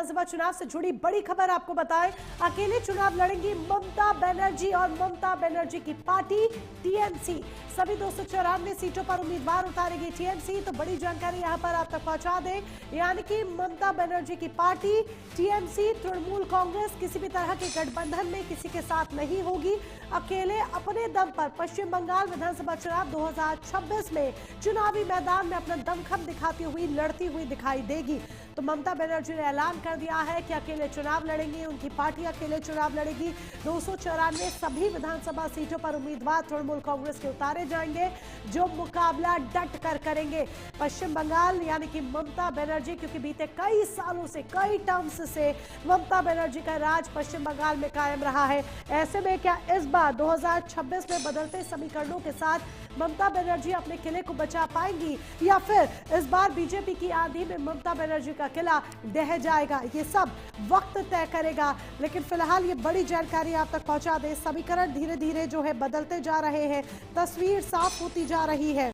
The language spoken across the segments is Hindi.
विधानसभा चुनाव से जुड़ी बड़ी खबर आपको बताएं। अकेले चुनाव लड़ेंगी ममता बनर्जी और ममता बनर्जी की पार्टी टीएमसी। सभी 294 सीटों पर उम्मीदवार उतारेगी टीएमसी। तो बड़ी जानकारी यहां पर आप तक पहुंचा दें, यानी कि ममता बनर्जी की पार्टी टीएमसी तृणमूल कांग्रेस किसी भी तरह के गठबंधन में किसी के साथ नहीं होगी। अकेले अपने दम पर पश्चिम बंगाल विधानसभा चुनाव 2026 में चुनावी मैदान में अपना दमखम दिखाती हुई लड़ती हुई दिखाई देगी। तो ममता बनर्जी ने ऐलान कर दिया है कि अकेले चुनाव लड़ेंगी, उनकी पार्टी अकेले चुनाव लड़ेगी। 294 सभी विधानसभा सीटों पर उम्मीदवार तृणमूल कांग्रेस के उतारे जाएंगे, जो मुकाबला डट कर करेंगे। पश्चिम बंगाल यानी कि ममता बनर्जी, क्योंकि बीते कई सालों से, कई टर्म्स से ममता बनर्जी का राज पश्चिम बंगाल में कायम रहा है। ऐसे में क्या इस बार 2026 में बदलते समीकरणों के साथ ममता बनर्जी अपने किले को बचा पाएंगी, या फिर इस बार बीजेपी की आंधी में ममता बनर्जी का किला ढह जाएगा? ये सब वक्त तय करेगा। लेकिन फिलहाल ये बड़ी जानकारी आप तक पहुंचा दें, समीकरण धीरे धीरे जो है बदलते जा रहे हैं, तस्वीर साफ होती जा रही है।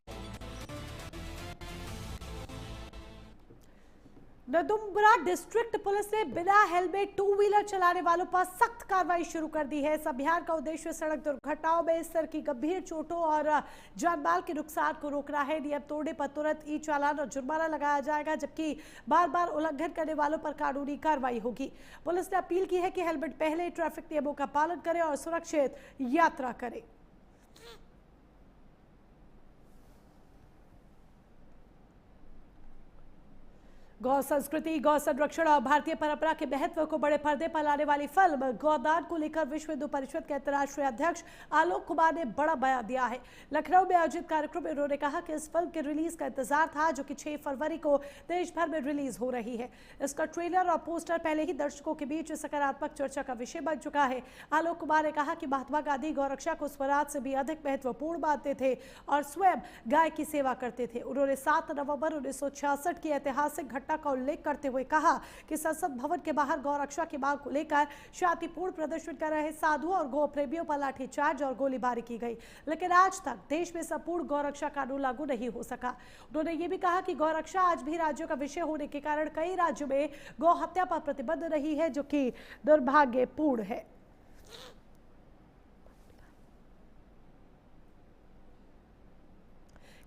नदुम्बरा डिस्ट्रिक्ट पुलिस ने बिना हेलमेट टू व्हीलर चलाने वालों पर सख्त कार्रवाई शुरू कर दी है। इस अभियान का उद्देश्य सड़क दुर्घटनाओं में इस तरह की गंभीर चोटों और जानमाल के नुकसान को रोकना है। नियम तोड़ने पर तुरंत ई चालान और जुर्माना लगाया जाएगा, जबकि बार बार उल्लंघन करने वालों पर कानूनी कार्रवाई होगी। पुलिस ने अपील की है कि हेलमेट पहले, ट्रैफिक नियमों का पालन करें और सुरक्षित यात्रा करें। गौ संस्कृति, गौ संरक्षण और भारतीय परंपरा के महत्व को बड़े पर्दे पर लाने वाली फिल्म गौदान को लेकर विश्व हिंदू परिषद के अंतर्राष्ट्रीय अध्यक्ष आलोक कुमार ने बड़ा बयान दिया है। लखनऊ में आयोजित कार्यक्रम में उन्होंने कहा कि इस फिल्म के रिलीज का इंतजार था, जो कि 6 फरवरी को देश भर में रिलीज हो रही है। इसका ट्रेलर और पोस्टर पहले ही दर्शकों के बीच सकारात्मक चर्चा का विषय बन चुका है। आलोक कुमार ने कहा कि महात्मा गांधी गौरक्षा को स्वराज से भी अधिक महत्वपूर्ण मानते थे और स्वयं गाय की सेवा करते थे। उन्होंने 7 नवंबर 1966 की ऐतिहासिक घटना का उल्लेख करते हुए कहा कि संसद भवन के बाहर गौरक्षा की मांग को लेकर शांतिपूर्ण प्रदर्शन कर रहे साधुओं और गौ प्रेमियों पर लाठीचार्ज और गोलीबारी की गई, लेकिन आज तक देश में संपूर्ण गौरक्षा कानून लागू नहीं हो सका। उन्होंने ये भी कहा कि गौरक्षा आज भी राज्यों का विषय होने के कारण कई राज्यों में गौ हत्या पर प्रतिबंध नहीं है, जो कि दुर्भाग्यपूर्ण है।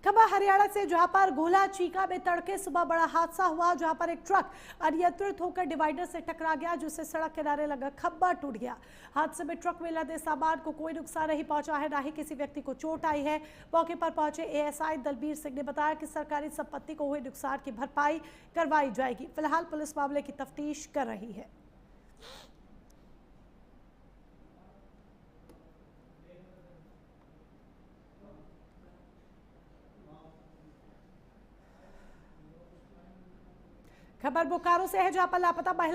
खबर हरियाणा से, जहां पर गोला चीका में तड़के सुबह बड़ा हादसा हुआ, जहां पर एक ट्रक अनियंत्रित होकर डिवाइडर से टकरा गया, जिससे सड़क किनारे लगा खंभा टूट गया। हादसे में ट्रक में लदे सामान को कोई नुकसान नहीं पहुंचा है, ना ही किसी व्यक्ति को चोट आई है। मौके पर पहुंचे एएसआई दलबीर सिंह ने बताया कि सरकारी संपत्ति को हुए नुकसान की भरपाई करवाई जाएगी। फिलहाल पुलिस मामले की तफ्तीश कर रही है। खबर बोकारो से है, जहां पर लापता महिला